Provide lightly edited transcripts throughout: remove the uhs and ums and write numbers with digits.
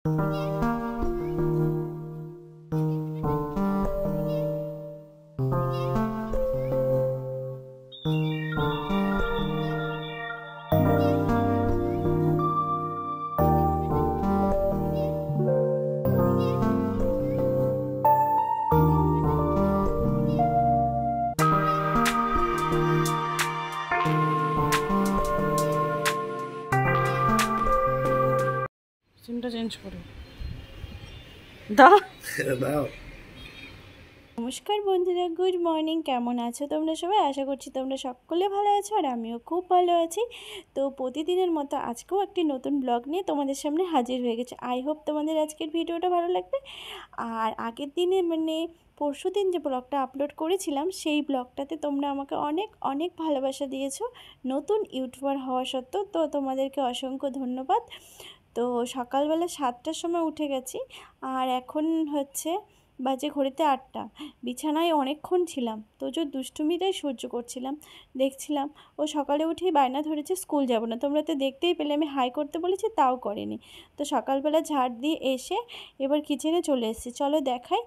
সিমটা চেঞ্জ করে দাও দাও। নমস্কার বন্ধুরা, গুড মর্নিং। কেমন আছো তোমরা সবাই? আশা করছি তোমরা সকলে ভালো আছো আর আমিও খুব ভালো আছি। তো প্রতিদিনের মতো আজকেও একটি নতুন ব্লগ নিয়ে তোমাদের সামনে হাজির হয়ে গেছে। আই হোপ তোমাদের আজকের ভিডিওটা ভালো লাগবে। আর আগের দিনে পরশু দিন যে ব্লগটা আপলোড করেছিলাম সেই ব্লগটাতে তোমরা আমাকে অনেক অনেক ভালোবাসা দিয়েছো নতুন ইউটিউবার হওয়া সত্ত্বেও, তো তোমাদেরকে অসংখ্য ধন্যবাদ। তো সকালবেলা 7টার সময় উঠে গেছি আর এখন বাজে ঘড়িতে 8টা। বিছানায় অনেকক্ষণ ছিলাম, তো যে দুষ্টুমিটাই সহ্য করছিলাম। দেখছিলাম ও সকালে উঠেই বায়না ধরেছে স্কুল যাব না। তোমরা তো দেখতেই পেলে আমি হাই করতে বলেছি, তাও করেনি। তো সকালবেলা ঝাড় দিয়ে এসে এবার কিচেনে চলে এসেছি, চলো দেখাই।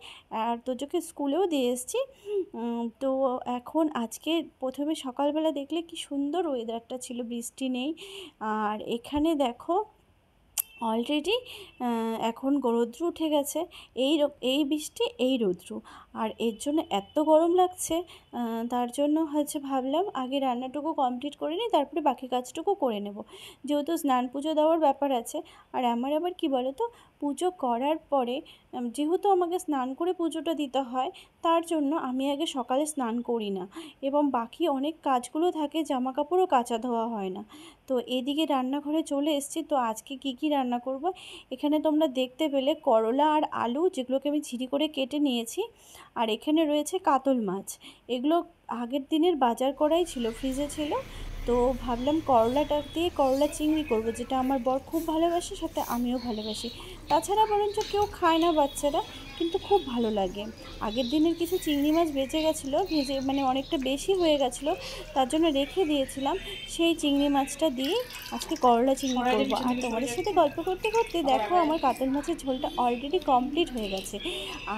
আর তোজোকে স্কুলেও দিয়ে এসেছি। তো এখন আজকে প্রথমে সকালবেলা দেখলে কি সুন্দর ওয়েদারটা ছিল, বৃষ্টি নেই। আর এখানে দেখো অলরেডি এখন রৌদ্র উঠে গেছে। এই বৃষ্টি এই রৌদ্র, আর এর জন্য এত গরম লাগছে। তার জন্য ভাবলাম আগে রান্নাটুকু কমপ্লিট করে নিই, তারপরে বাকি কাজটুকু করে নেব। যেহেতু স্নান পুজো দেওয়ার ব্যাপার আছে। আর আমার আবার কি বলো তো, পুজো করার পরে যেহেতু আমাকে স্নান করে পুজোটা দিতে হয়, তার জন্য আমি আগে সকালে স্নান করি না, এবং বাকি অনেক কাজগুলো থাকে, জামা কাপড়ও কাচা ধোয়া হয় না। তো এদিকে রান্নাঘরে চলে এসেছি। তো আজকে কি রান্না করব, এখানে তোমরা দেখতে পেলে করলা আর আলু, যেগুলোকে আমি ঝিরি করে কেটে নিয়েছি। আর এখানে রয়েছে কাতল মাছ। এগুলো আগের দিনের বাজার করাই ছিল, ফ্রিজে ছিল। তো ভাবলাম করলাটা দিয়ে করলা চিংড়ি করব, যেটা আমার বর খুব ভালোবাসে, সাথে আমিও ভালোবাসি। তাছাড়া বরঞ্চ কেউ খায় না বাচ্চারা, কিন্তু খুব ভালো লাগে। আগের দিনের কিছু চিংড়ি মাছ বেঁচে গেছিলো, ভেজে অনেকটা বেশি হয়ে গেছিলো, তার জন্য রেখে দিয়েছিলাম। সেই চিংড়ি মাছটা দিয়ে আজকে করলা চিংড়ি করবো। আর তোমাদের সাথে গল্প করতে করতে দেখো আমার কাতল মাছের ঝোলটা অলরেডি কমপ্লিট হয়ে গেছে।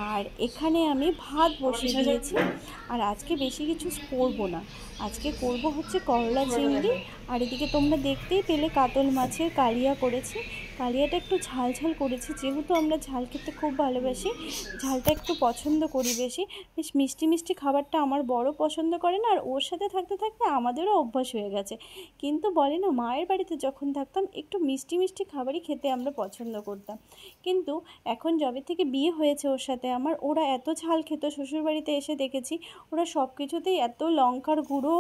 আর এখানে আমি ভাত বসিয়ে দিয়েছি। আর আজকে বেশি কিছু করবো না, আজকে করব করলা চিংড়ি। আর এদিকে তোমরা দেখতেই পেলে কাতল মাছের কালিয়া করেছি। কালিয়াটা একটু ঝাল ঝাল করেছি, যেহেতু আমরা ঝাল খেতে খুব ভালোবাসি, ঝালটা একটু পছন্দ করি বেশি। বেশ মিষ্টি মিষ্টি খাবারটা আমার বড় পছন্দ করে না, আর ওর সাথে থাকতে থাকতে আমাদেরও অভ্যাস হয়ে গেছে। কিন্তু বলে না, মায়ের বাড়িতে যখন থাকতাম একটু মিষ্টি মিষ্টি খাবারই খেতে আমরা পছন্দ করতাম। কিন্তু এখন যবে থেকে বিয়ে হয়েছে ওর সাথে আমার, ওরা এত ঝাল খেত, শ্বশুরবাড়িতে এসে দেখেছি ওরা সব কিছুতেই এত লঙ্কার গুঁড়ো,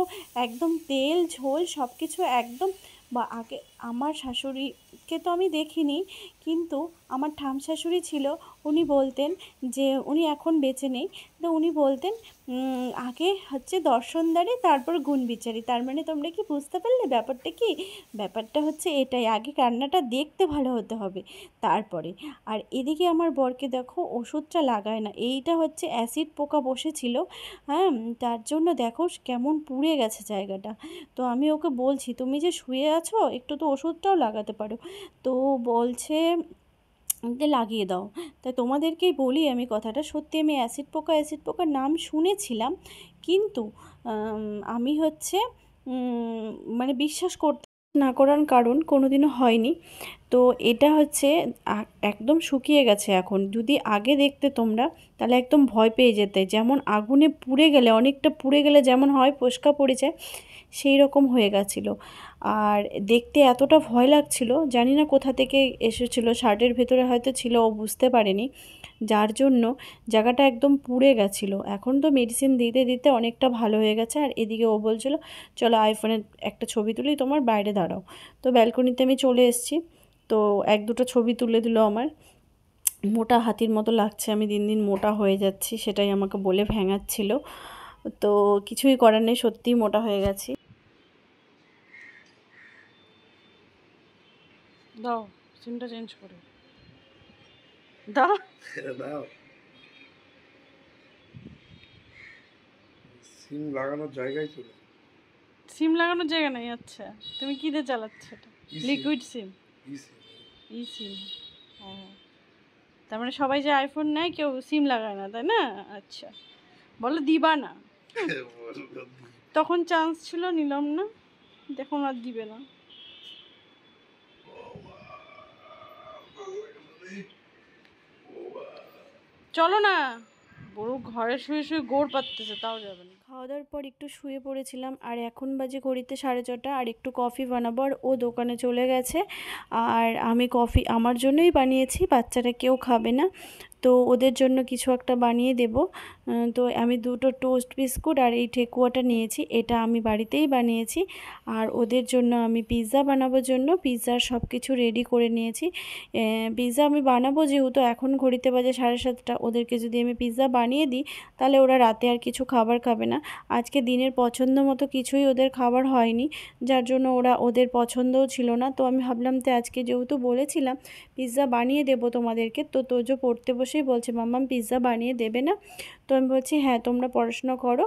একদম তেল ঝোল সব কিছু একদম। বা আগে আমার শাশুড়িকে তো আমি দেখিনি, কিন্তু আমার ঠাম শাশুড়ি ছিল, উনি বলতেন যে, উনি এখন বেঁচে নেই, তো উনি বলতেন আগে দর্শনদারি, তারপর গুণ বিচারি। তার মানে তোমরা কি বুঝতে পারলে ব্যাপারটা কি? ব্যাপারটা এটাই, আগে রান্নাটা দেখতে ভালো হতে হবে, তারপরে। আর এদিকে আমার বরকে দেখো ওষুধটা লাগায় না, এইটা অ্যাসিড পোকা বসেছিল, হ্যাঁ, তার জন্য দেখো কেমন পুড়ে গেছে জায়গাটা। তো আমি ওকে বলছি, তুমি যে শুয়ে আছো একটু তো ওষুধটাও লাগাতে পারো। তো বলছে লাগিয়ে দাও। তাই তোমাদেরকেই বলি আমি কথাটা, সত্যি আমি অ্যাসিড পোকার নাম শুনেছিলাম, কিন্তু আমি বিশ্বাস করতে না করার কারণ কোনোদিনও হয়নি। তো এটা একদম শুকিয়ে গেছে এখন। যদি আগে দেখতে তোমরা, তাহলে একদম ভয় পেয়ে যেতে। যেমন আগুনে পুড়ে গেলে, অনেকটা পুড়ে গেলে যেমন হয়, ফোস্কা পড়ে যায়, সেই রকম হয়ে গেছিলো। আর দেখতে এতটা ভয় লাগছিল, জানি না কোথা থেকে এসেছিলো, শার্টের ভেতরে হয়তো ছিল, ও বুঝতে পারেনি, যার জন্য জায়গাটা একদম পুড়ে গেছিলো। এখন তো মেডিসিন দিতে দিতে অনেকটা ভালো হয়ে গেছে। আর এদিকে ও বলছিলো চলো আইফোনে একটা ছবি তুলি, তোমার বাইরে দাঁড়াও। তো ব্যালকনিতে আমি চলে এসেছি। তো এক দুটো ছবি তুলে দিল আমার। মোটা হাতির মতো লাগছে, আমি দিন দিন মোটা হয়ে যাচ্ছি, সেটাই আমাকে বলে ভেঙাচ্ছিল। তো কিছুই করার নেই, সত্যিই মোটা হয়ে গেছি। দাও সিমটা চেঞ্জ করে দাও দাও। সিম লাগানোর জায়গায় ছিল, সিম লাগানোর জায়গা নেই। আচ্ছা, তুমি কি দিয়ে চালাচ্ছ এটা? লিকুইড সিম, ই সিম। ও তার মানে সবাই যে আইফোন নেয় কেউ সিম লাগায় না, তাই না? আচ্ছা, বলো দিবা না। তখন চান্স ছিল, নিলাম না, দেখুন আর দিবে না। চলো না, বড় ঘরে শুয়ে শুয়ে গোড় পাততেছে, তাও যাবে না। খাওয়া দাওয়ার পর একটু শুয়ে পড়েছিলাম, আর এখন বাজে ঘড়িতে 6:30, আর একটু কফি বানাবো। আর ও দোকানে চলে গেছে, আর আমি কফি আমার জন্যই বানিয়েছি, বাচ্চারা কেউ খাবে না, তো ওদের জন্য কিছু একটা বানিয়ে দেব। তো আমি 2টো টোস্ট বিস্কুট আর এই ঠেকুয়াটা নিয়েছি, এটা আমি বাড়িতেই বানিয়েছি। আর ওদের জন্য আমি পিৎজা বানাবার জন্য পিৎজার সব কিছু রেডি করে নিয়েছি। পিৎজা আমি বানাবো যেহেতু এখন ঘড়িতে বাজে 7:30, ওদেরকে যদি আমি পিৎজা বানিয়ে দিই তাহলে ওরা রাতে আর কিছু খাবার খাবে না। আজকে দিনের পছন্দ মতো কিছুই ওদের খাবার হয়নি, যার জন্য ওদের পছন্দও ছিল না। তো আমি ভাবলাম তো আজকে যেহেতু বলেছিলাম পিৎজা বানিয়ে দেবো তোমাদেরকে, তো তোজো পড়তে বসেই বলছে মাম্মাম পিৎজা বানিয়ে দেবে না? তো আমি বলছি হ্যাঁ, তোমরা পড়াশোনা করো,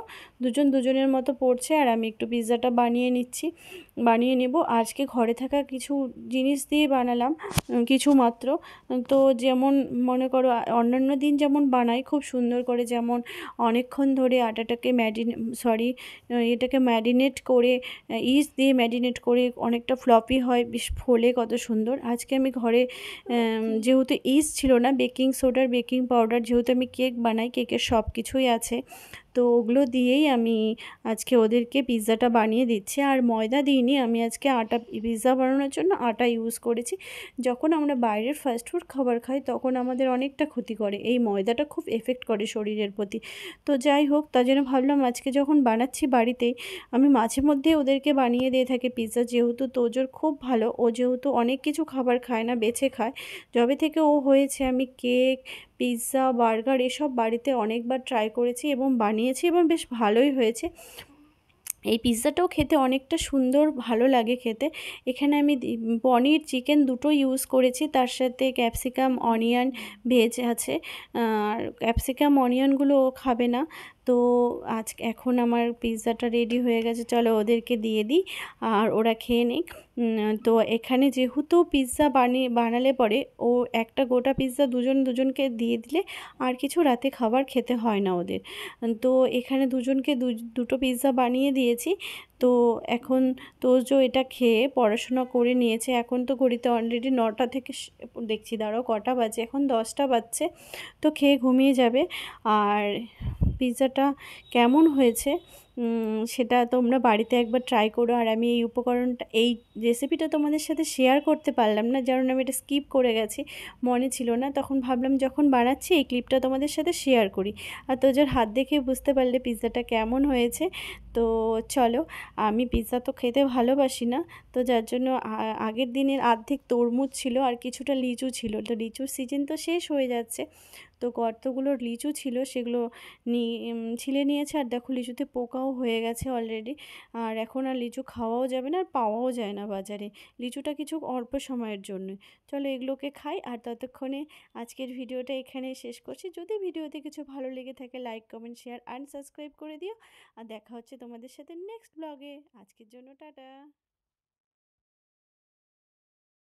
দুজনের মতো পড়ছে, আর আমি একটু পিৎজাটা বানিয়ে নেব। আজকে ঘরে থাকা কিছু জিনিস দিয়ে বানালাম, কিছু মাত্র। তো যেমন মনে করো অন্যান্য দিন যেমন বানাই খুব সুন্দর করে, যেমন অনেকক্ষণ ধরে আটাটাকে এটাকে ম্যারিনেট করে, ইস্ট দিয়ে ম্যারিনেট করে অনেকটা ফ্লপি হয়, বেশ ফোলে কত সুন্দর। আজকে আমি ঘরে যেহেতু ইস্ট ছিল না, বেকিং সোডার বেকিং পাউডার, যেহেতু আমি কেক বানাই, কেকের সব কিছুই আছে, তো ওগুলো দিয়েই আমি আজকে ওদেরকে পিৎজাটা বানিয়ে দিচ্ছি। আর ময়দা দিইনি, আমি আজকে পিৎজা বানানোর জন্য আটা ইউজ করেছি। যখন আমরা বাইরের ফাস্টফুড খাবার খাই তখন আমাদের অনেকটা ক্ষতি করে, এই ময়দাটা খুব এফেক্ট করে শরীরের প্রতি। তো যাই হোক, তার জন্য ভাবলাম আজকে যখন বানাচ্ছি বাড়িতেই, আমি মাঝে মধ্যে ওদেরকে বানিয়ে দিয়ে থাকি পিৎজা। যেহেতু তোজোর খুব ভালো, ও যেহেতু অনেক কিছু খাবার খায় না, বেছে খায়, যবে থেকে ও হয়েছে আমি কেক, পিৎজা, বার্গার এসব বাড়িতে অনেকবার ট্রাই করেছি এবং বানিয়েছি, এবং বেশ ভালোই হয়েছে। এই পিৎজাটাও খেতে অনেকটা সুন্দর, ভালো লাগে খেতে। এখানে আমি পনির, চিকেন দুটো ইউজ করেছি, তার সাথে ক্যাপসিকাম, অনিয়ন ভেজ আছে। আর ক্যাপসিকাম অনিয়নগুলো ও খাবে না। তো এখন আমার পিৎজাটা রেডি হয়ে গেছে, চলো ওদেরকে দিয়ে দিই আর ওরা খেয়ে নিক। তো এখানে যেহেতু পিৎজা বানালে পরে ও একটা গোটা পিৎজা দুজনকে দিয়ে দিলে আর কিছু রাতে খাবার খেতে হয় না ওদের। তো এখানে দুজনকে দুটো পিৎজা বানিয়ে দিয়েছি। তো এখন তোজো এটা খেয়ে পড়াশোনা করে নিয়েছে। এখন তো ঘড়িতে অলরেডি 9টা থেকে দেখছি, দাঁড়াও কটা বাজে, এখন 10টা বাজছে, তো খেয়ে ঘুমিয়ে যাবে। আর পিৎজাটা কেমন হয়েছে সেটা তোমরা বাড়িতে একবার ট্রাই করো। আর আমি এই রেসিপিটা তোমাদের সাথে শেয়ার করতে পারলাম না, কারণ আমি এটা স্কিপ করে গেছি, মনে ছিল না। তখন ভাবলাম যখন বানাচ্ছি এই ক্লিপটা তোমাদের সাথে শেয়ার করি। আর তোজোর হাত দেখে বুঝতে পারলে পিৎজাটা কেমন হয়েছে। তো চলো, আমি পিৎজা তো খেতে ভালোবাসি না, তো যার জন্য আগের দিনের অর্ধেক তরমুজ ছিল আর কিছুটা লিচু ছিল, তো লিচুর সিজন তো শেষ হয়ে যাচ্ছে, তো কতগুলো লিচু ছিল সেগুলো ছিলে নিয়েছে। আর দেখো লিচুতে পোকাও হয়ে গেছে অলরেডি, আর এখন আর লিচু খাওয়াও যাবে না, আর পাওয়াও যায় না বাজারে। লিচুটা কিছু অল্প সময়ের জন্য। চলো এগুলোকে খাই, আর ততক্ষণে আজকের ভিডিওটা এখানেই শেষ করছি। যদি ভিডিওতে কিছু ভালো লেগে থাকে like, comment, share and subscribe করে দিও। আর দেখা হচ্ছে তোমাদের সাথে নেক্সট ব্লগে। আজকের জন্য টাটা।